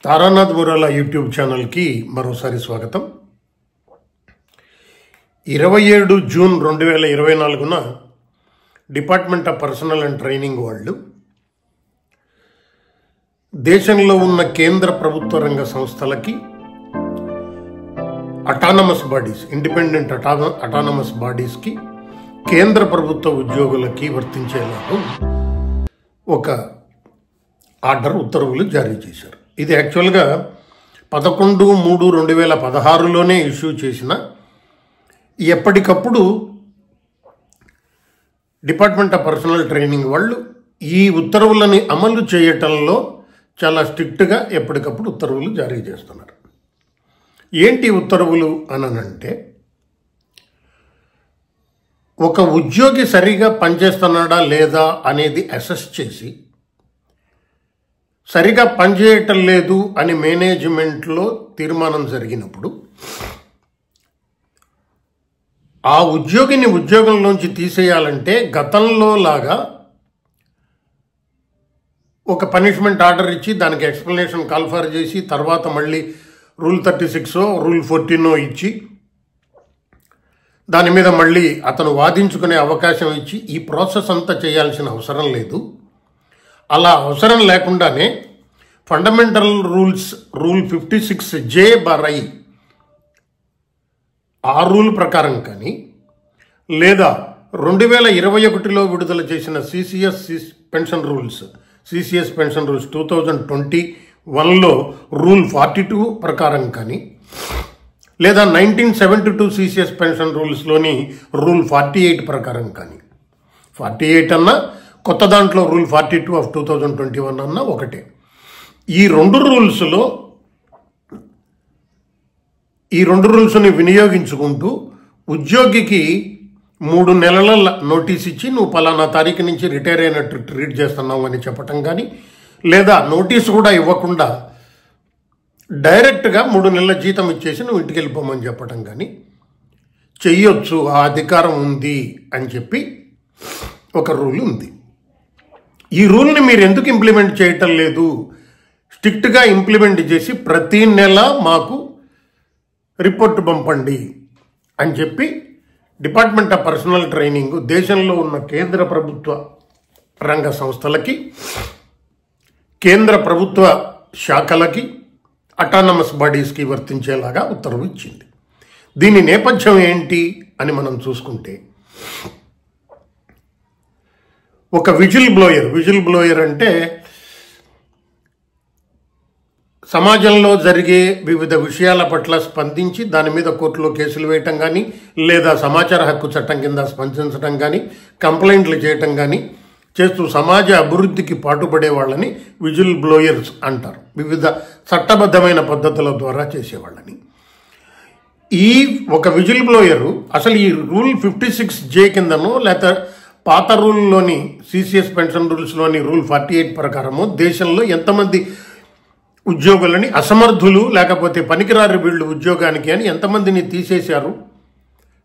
Taranath మురాలా YouTube ఛానల్కి మరోసారి స్వాగతం. 27 June 2024 department of personnel and training వాళ్ళు దేశంలో ఉన్న కేంద్ర ప్రభుత్వ రంగ సంస్థలకి అటానమస్ బాడీస్, ఇండిపెండెంట్ అటానమస్ బాడీస్కి కేంద్ర ప్రభుత్వ ఉద్యోగులకి వర్తించేలాగా ఒక ఆర్డర్, ఉత్తర్వులు జారీ చేశారు. ఇది యాక్చువల్గా 11/3/2016లోనే ఇష్యూ చేసిన, ఎప్పటికప్పుడు డిపార్ట్మెంట్ ఆఫ్ పర్సనల్ ట్రైనింగ్ వాళ్ళు ఈ ఉత్తర్వులని అమలు చేయటంలో చాలా స్ట్రిక్ట్గా ఎప్పటికప్పుడు ఉత్తర్వులు జారీ చేస్తున్నారు. ఏంటి ఉత్తర్వులు అనంటే, ఒక ఉద్యోగి సరిగా పనిచేస్తున్నాడా లేదా అనేది అసెస్ చేసి, సరిగా పనిచేయటం లేదు అని మేనేజ్మెంట్లో తీర్మానం జరిగినప్పుడు ఆ ఉద్యోగిని ఉద్యోగంలోంచి తీసేయాలంటే గతంలో లాగా ఒక పనిష్మెంట్ ఆర్డర్ ఇచ్చి దానికి ఎక్స్ప్లెనేషన్ కాల్ఫర్ చేసి తర్వాత మళ్ళీ రూల్ 36 రూల్ 14 ఇచ్చి దాని మీద మళ్ళీ అతను వాదించుకునే అవకాశం ఇచ్చి ఈ ప్రాసెస్ అంతా చేయాల్సిన అవసరం లేదు. అలా అవసరం లేకుండానే ఫండమెంటల్ రూల్స్ రూల్ 56J/I ఆ రూల్ ప్రకారం కానీ, లేదా 2021లో విడుదల చేసిన సిసిఎస్ పెన్షన్ రూల్స్ 2021లో రూల్ 42 ప్రకారం కానీ, లేదా 1972 సిసిఎస్ పెన్షన్ రూల్స్లోని రూల్ 48 ప్రకారం కానీ, 48 అన్నా కొత్త దాంట్లో రూల్ 42 ఆఫ్ 2021 అన్న ఒకటే. ఈ రెండు రూల్స్ని వినియోగించుకుంటూ ఉద్యోగికి 3 నెలల నోటీస్ ఇచ్చి నువ్వు పలానా తారీఖు నుంచి రిటైర్ అయినట్టు ట్రీట్ చేస్తున్నావు అని చెప్పటం కానీ, లేదా నోటీస్ కూడా ఇవ్వకుండా డైరెక్ట్గా 3 నెలల జీతం ఇచ్చేసి నువ్వు ఇంటికి వెళ్ళిపోమని చెప్పటం కానీ చెయ్యొచ్చు, ఆ అధికారం ఉంది అని చెప్పి ఒక రూల్ ఉంది. ఈ రూల్ని మీరు ఎందుకు ఇంప్లిమెంట్ చేయటం లేదు? స్ట్రిక్ట్గా ఇంప్లిమెంట్ చేసి ప్రతి నెల మాకు రిపోర్ట్ పంపండి అని చెప్పి డిపార్ట్మెంట్ ఆఫ్ పర్సనల్ ట్రైనింగ్ దేశంలో ఉన్న కేంద్ర ప్రభుత్వ రంగ సంస్థలకి, కేంద్ర ప్రభుత్వ శాఖలకి, అటానమస్ బాడీస్కి వర్తించేలాగా ఉత్తర్వు ఇచ్చింది. దీని నేపథ్యం ఏంటి అని మనం చూసుకుంటే, ఒక విజిల్ బ్లోయర్ అంటే సమాజంలో జరిగే వివిధ విషయాల పట్ల స్పందించి దాని మీద కోర్టులో కేసులు వేయటం కానీ, లేదా సమాచార హక్కు చట్టం కింద స్పందించడం కానీ, కంప్లైంట్లు చేయటం కానీ చేస్తూ సమాజ అభివృద్ధికి పాటుపడే వాళ్ళని విజిల్ బ్లోయర్స్ అంటారు. వివిధ చట్టబద్ధమైన పద్ధతుల ద్వారా చేసేవాళ్ళని. ఈ ఒక విజిల్ బ్లోయరు అసలు ఈ రూల్ 56J కిందనో, లేకపోతే పాత రూల్లోని సిసిఎస్ పెన్షన్ రూల్స్లోని రూల్ 48 ప్రకారము దేశంలో ఎంతమంది ఉద్యోగులని అసమర్థులు, లేకపోతే పనికిరారు వీళ్ళు ఉద్యోగానికి అని ఎంతమందిని తీసేశారు,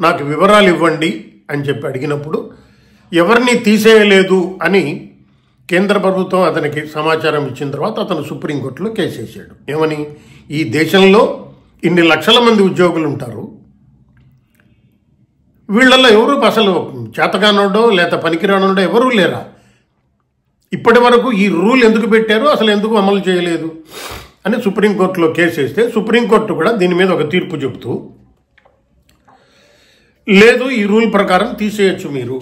నాకు వివరాలు ఇవ్వండి అని చెప్పి అడిగినప్పుడు ఎవరిని తీసేయలేదు అని కేంద్ర ప్రభుత్వం అతనికి సమాచారం ఇచ్చిన తర్వాత అతను సుప్రీంకోర్టులో కేసు వేసాడు. ఏమని? ఈ దేశంలో ఇన్ని లక్షల మంది ఉద్యోగులు ఉంటారు, వీళ్ళల్లో ఎవరు అసలు చేతగానోడో లేదా పనికిరానోడో ఎవరూ లేరా? ఇప్పటి వరకు ఈ రూల్ ఎందుకు పెట్టారు, అసలు ఎందుకు అమలు చేయలేదు అని సుప్రీంకోర్టులో కేసు వేస్తే సుప్రీంకోర్టు కూడా దీని మీద ఒక తీర్పు చెబుతూ, లేదు ఈ రూల్ ప్రకారం తీసేయచ్చు, మీరు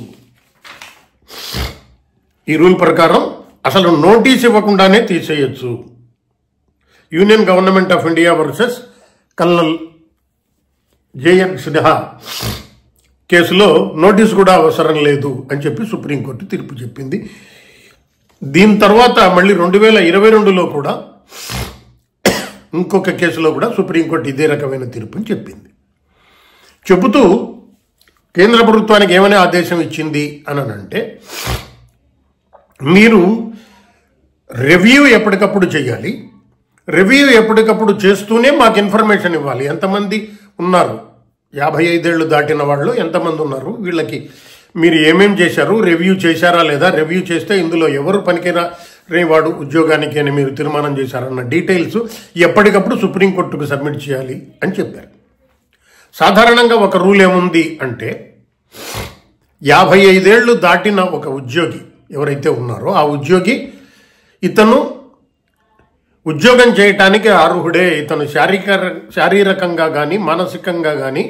ఈ రూల్ ప్రకారం అసలు నోటీస్ ఇవ్వకుండానే తీసేయచ్చు. Union government of India versus colonel JN Sinha కేసులో నోటీస్ కూడా అవసరం లేదు అని చెప్పి సుప్రీంకోర్టు తీర్పు చెప్పింది. దీని తర్వాత మళ్ళీ 2022లో కూడా ఇంకొక కేసులో కూడా సుప్రీంకోర్టు ఇదే రకమైన తీర్పుని చెప్పింది. చెబుతూ కేంద్ర ప్రభుత్వానికి ఏమని ఆదేశం ఇచ్చింది అని అంటే, మీరు రివ్యూ ఎప్పటికప్పుడు చేయాలి, రివ్యూ ఎప్పటికప్పుడు చేస్తూనే మాకు ఇన్ఫర్మేషన్ ఇవ్వాలి. ఎంతమంది ఉన్నారు, 55 ఏళ్ళు దాటిన వాళ్ళు ఎంతమంది ఉన్నారు, వీళ్ళకి మీరు ఏమేం చేశారు, రివ్యూ చేశారా లేదా, రివ్యూ చేస్తే ఇందులో ఎవరు వాడు ఉద్యోగానికి అని మీరు తీర్మానం చేశారన్న డీటెయిల్స్ ఎప్పటికప్పుడు సుప్రీంకోర్టుకు సబ్మిట్ చేయాలి అని చెప్పారు. సాధారణంగా ఒక రూల్ ఏముంది అంటే 55 ఏళ్ళు దాటిన ఒక ఉద్యోగి ఎవరైతే ఉన్నారో ఆ ఉద్యోగి ఇతను ఉద్యోగం చేయటానికి అర్హుడే, ఇతను శారీరకంగా కానీ మానసికంగా కానీ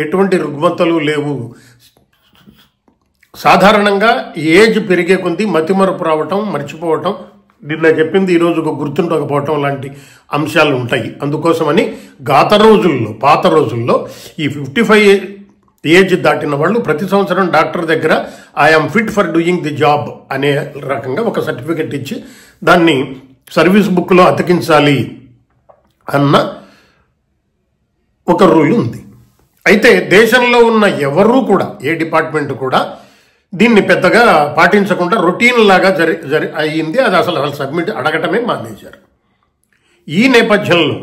ఎటువంటి రుగ్మతలు లేవు. సాధారణంగా ఏజ్ పెరిగే కొద్దీ మతిమరుపు రావటం, మర్చిపోవటం, నిన్న చెప్పింది ఈరోజుకు గుర్తుండకపోవటం లాంటి అంశాలు ఉంటాయి. అందుకోసమని పాత రోజుల్లో ఈ 55 ఏజ్ దాటిన వాళ్ళు ప్రతి సంవత్సరం డాక్టర్ దగ్గర I'm fit for doing the job అనే రకంగా ఒక సర్టిఫికెట్ ఇచ్చి దాన్ని సర్వీస్ బుక్లో అతికించాలి అన్న ఒక రూల్ ఉంది. అయితే దేశంలో ఉన్న ఎవరూ కూడా, ఏ డిపార్ట్మెంట్ కూడా దీన్ని పెద్దగా పాటించకుండా రొటీన్ లాగా అయ్యింది. అది అసలు సబ్మిట్ అడగటమే మానేశారు. ఈ నేపథ్యంలో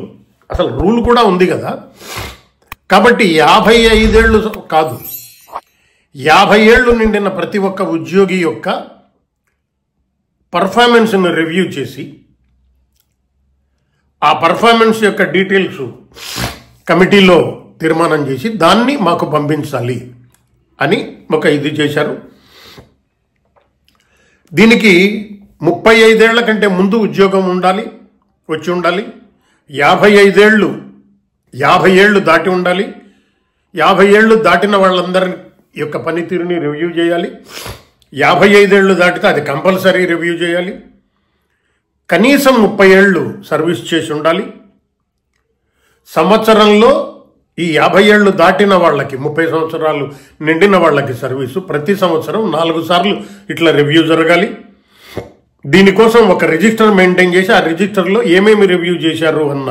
అసలు రూల్ కూడా ఉంది కదా, కాబట్టి 55 ఏళ్ళు కాదు, 50 ఏళ్ళు నిండిన ప్రతి ఒక్క ఉద్యోగి యొక్క పర్ఫార్మెన్స్ను రివ్యూ చేసి ఆ పర్ఫార్మెన్స్ యొక్క డీటెయిల్స్ కమిటీలో తీర్మానం చేసి దాన్ని మాకు పంపించాలి అని ఒక ఇది చేశారు. దీనికి 35 ఏళ్ల కంటే ముందు ఉద్యోగం వచ్చి ఉండాలి. 50 ఏళ్ళు దాటి ఉండాలి. 50 ఏళ్ళు దాటిన వాళ్ళందరి యొక్క పనితీరుని రివ్యూ చేయాలి. 55 ఏళ్ళు దాటితే అది కంపల్సరీ రివ్యూ చేయాలి. కనీసం 30 ఏళ్ళు సర్వీస్ చేసి ఉండాలి. సంవత్సరంలో ఈ 50 ఏళ్ళు దాటిన వాళ్ళకి, 30 సంవత్సరాలు నిండిన వాళ్ళకి సర్వీసు ప్రతి సంవత్సరం 4 సార్లు ఇట్లా రివ్యూ జరగాలి. దీనికోసం ఒక రిజిస్టర్ మెయింటైన్ చేసి ఆ రిజిస్టర్లో ఏమేమి రివ్యూ చేశారు అన్న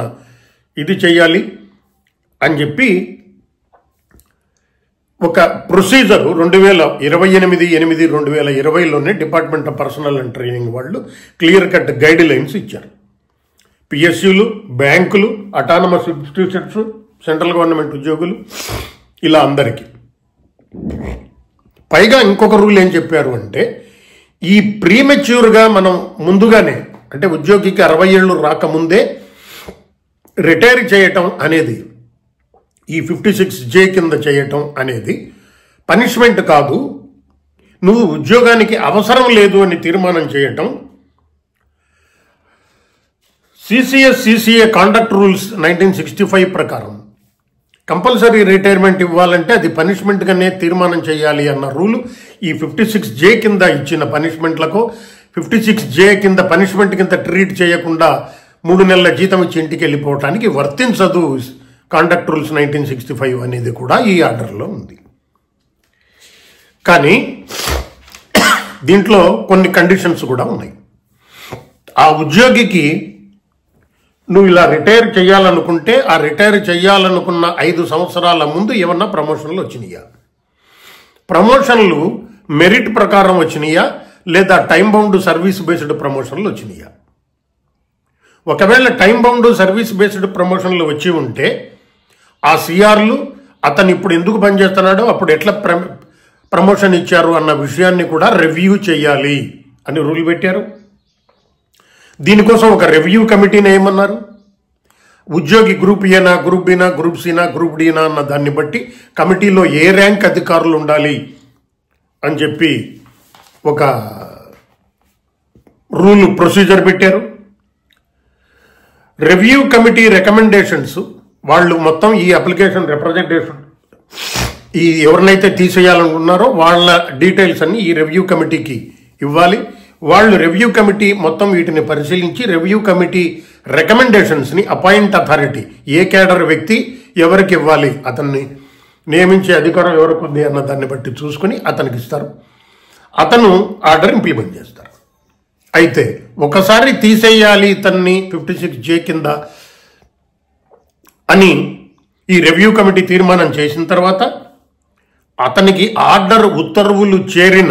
ఇది చెయ్యాలి అని చెప్పి ఒక ప్రొసీజర్ 2028/8/2020లోనే department of personnel and training వాళ్ళు క్లియర్ కట్ గైడ్ లైన్స్ ఇచ్చారు. పిఎస్యులు, బ్యాంకులు, అటానమస్ ఇన్స్టిట్యూషన్స్, సెంట్రల్ గవర్నమెంట్ ఉద్యోగులు, ఇలా అందరికీ. పైగా ఇంకొక రూల్ ఏం చెప్పారు అంటే, ఈ ప్రీమెచ్యూర్గా మనం ముందుగానే, అంటే ఉద్యోగికి 60 ఏళ్ళు రాకముందే రిటైర్ చేయటం అనేది, ఈ 56J కింద చేయటం అనేది పనిష్మెంట్ కాదు. నువ్వు ఉద్యోగానికి అవసరం లేదు అని తీర్మానం చేయటం CCA కాండక్ట్ రూల్స్ 1965 ప్రకారం కంపల్సరీ రిటైర్మెంట్ ఇవ్వాలంటే అది పనిష్మెంట్గానే తీర్మానం చేయాలి అన్న రూలు ఈ 56J కింద ఇచ్చిన పనిష్మెంట్లకు, 56J కింద పనిష్మెంట్ కింద ట్రీట్ చేయకుండా 3 నెలల జీతం ఇచ్చి ఇంటికి వెళ్ళిపోవటానికి వర్తించదు కాండక్ట్ రూల్స్ 1965 అనేది కూడా ఈ ఆర్డర్లో ఉంది. కానీ దీంట్లో కొన్ని కండిషన్స్ కూడా ఉన్నాయి. ఆ ఉద్యోగికి నువ్వు ఇలా రిటైర్ చేయాలనుకుంటే ఆ రిటైర్ చేయాలనుకున్న 5 సంవత్సరాల ముందు ఏమన్నా ప్రమోషన్లు వచ్చినాయా, ప్రమోషన్లు మెరిట్ ప్రకారం వచ్చినాయా, లేదా టైం బౌండ్ సర్వీస్ బేస్డ్ ప్రమోషన్లు వచ్చినాయా. ఒకవేళ టైం బౌండ్ సర్వీస్ బేస్డ్ ప్రమోషన్లు వచ్చి ఉంటే ఆ సిఆర్లు అతను ఇప్పుడు ఎందుకు పనిచేస్తున్నాడో, అప్పుడు ఎట్లా ప్రమోషన్ ఇచ్చారు అన్న విషయాన్ని కూడా రివ్యూ చేయాలి అని రూల్ పెట్టారు. దీనికోసం ఒక రివ్యూ కమిటీని ఏమన్నారు, ఉద్యోగి గ్రూప్ ఏనా, గ్రూప్ బినా, గ్రూప్ సినా, గ్రూప్ డీనా అన్న దాన్ని బట్టి కమిటీలో ఏ ర్యాంక్ అధికారులు ఉండాలి అని చెప్పి ఒక రూల్ ప్రొసీజర్ పెట్టారు. రివ్యూ కమిటీ రికమెండేషన్స్ వాళ్ళు మొత్తం ఈ అప్లికేషన్ రిప్రజెంటేషన్, ఈ ఎవరినైతే తీసేయాలనుకున్నారో వాళ్ళ డీటెయిల్స్ అన్ని ఈ రివ్యూ కమిటీకి ఇవ్వాలి. వాళ్ళు రివ్యూ కమిటీ మొత్తం వీటిని పరిశీలించి రివ్యూ కమిటీ రికమెండేషన్స్ని అపాయింట్ అథారిటీ, ఏ కేడర్ వ్యక్తి ఎవరికి ఇవ్వాలి, అతన్ని నియమించే అధికారం ఎవరికి ఉంది అన్న దాన్ని బట్టి చూసుకుని అతనికి ఇస్తారు. అతను ఆర్డర్ ఇంప్లిమెంట్ చేస్తారు. అయితే ఒకసారి తీసేయాలి ఇతన్ని 56J కింద అని ఈ రివ్యూ కమిటీ తీర్మానం చేసిన తర్వాత అతనికి ఆర్డర్ ఉత్తర్వులు చేరిన,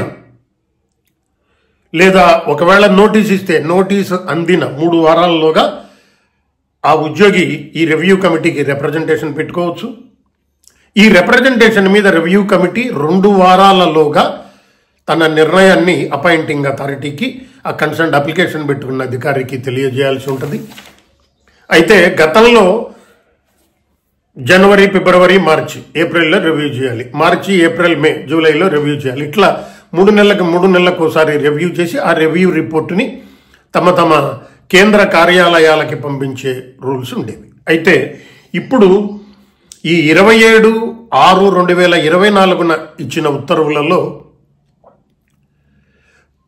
లేదా ఒకవేళ నోటీస్ ఇస్తే నోటీసు అందిన 3 వారాల్లోగా ఆ ఉద్యోగి ఈ రివ్యూ కమిటీకి రిప్రజెంటేషన్ పెట్టుకోవచ్చు. ఈ రిప్రజెంటేషన్ మీద రివ్యూ కమిటీ 2 వారాలలోగా తన నిర్ణయాన్ని అపాయింటింగ్ అథారిటీకి ఆ కన్సర్న్ అప్లికేషన్ పెట్టుకున్న అధికారికి తెలియజేయాల్సి ఉంటుంది. అయితే గతంలో జనవరి, ఫిబ్రవరి, మార్చి, ఏప్రిల్లో రివ్యూ చేయాలి, మార్చి, ఏప్రిల్, మే, జూలైలో రివ్యూ చేయాలి. ఇట్లా 3 నెలలకు ఒకసారి రివ్యూ చేసి ఆ రివ్యూ రిపోర్టుని తమ కేంద్ర కార్యాలయాలకి పంపించే రూల్స్ ఉండేవి. అయితే ఇప్పుడు ఈ 27/6/2024 ఇచ్చిన ఉత్తర్వులలో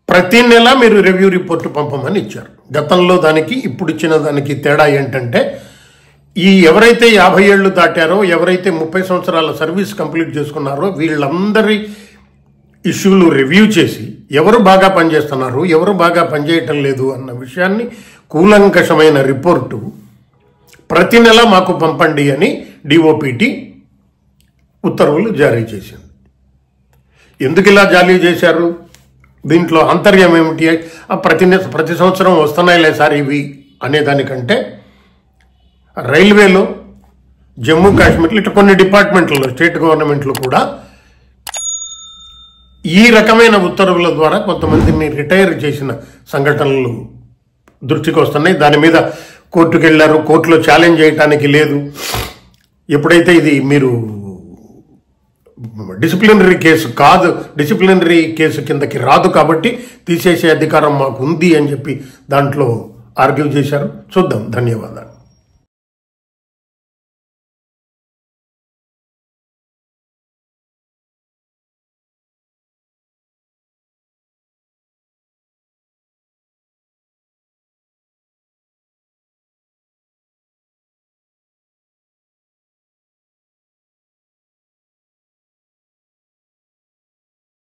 ప్రతి నెల మీరు రివ్యూ రిపోర్టు పంపమని ఇచ్చారు. గతంలో దానికి ఇప్పుడు ఇచ్చిన దానికి తేడా ఏంటంటే, ఈ ఎవరైతే 50 ఏళ్ళు దాటారో, ఎవరైతే 30 సంవత్సరాల సర్వీస్ కంప్లీట్ చేసుకున్నారో వీళ్ళందరి ఇష్యూలు రివ్యూ చేసి ఎవరు బాగా పనిచేస్తున్నారు, ఎవరు బాగా పనిచేయటం లేదు అన్న విషయాన్ని కూలంకషమైన రిపోర్టు ప్రతి నెల మాకు పంపండి అని డిఓపిటి ఉత్తర్వులు జారీ చేసింది. ఎందుకు ఇలా జారీ చేశారు? దీంట్లో అంతర్యం ఏమిటి? ప్రతి సంవత్సరం వస్తున్నాయిలే సార్ ఇవి అనేదానికంటే రైల్వేలో, జమ్మూ కాశ్మీర్లో ఇట్లా కొన్ని డిపార్ట్మెంట్లలో, స్టేట్ గవర్నమెంట్లు కూడా ఈ రకమైన ఉత్తర్వుల ద్వారా కొంతమందిని రిటైర్ చేసిన సంఘటనలు దృష్టికి వస్తున్నాయి. దాని మీద కోర్టుకు వెళ్ళారు, కోర్టులో ఛాలెంజ్ చేయడానికి లేదు. ఎప్పుడైతే ఇది మీరు డిసిప్లినరీ కేసు కాదు, డిసిప్లినరీ కేసు కిందకి రాదు కాబట్టి తీసేసే అధికారం మాకు ఉంది అని చెప్పి దాంట్లో ఆర్గ్యూ చేశారు. చూద్దాం. ధన్యవాదాలు.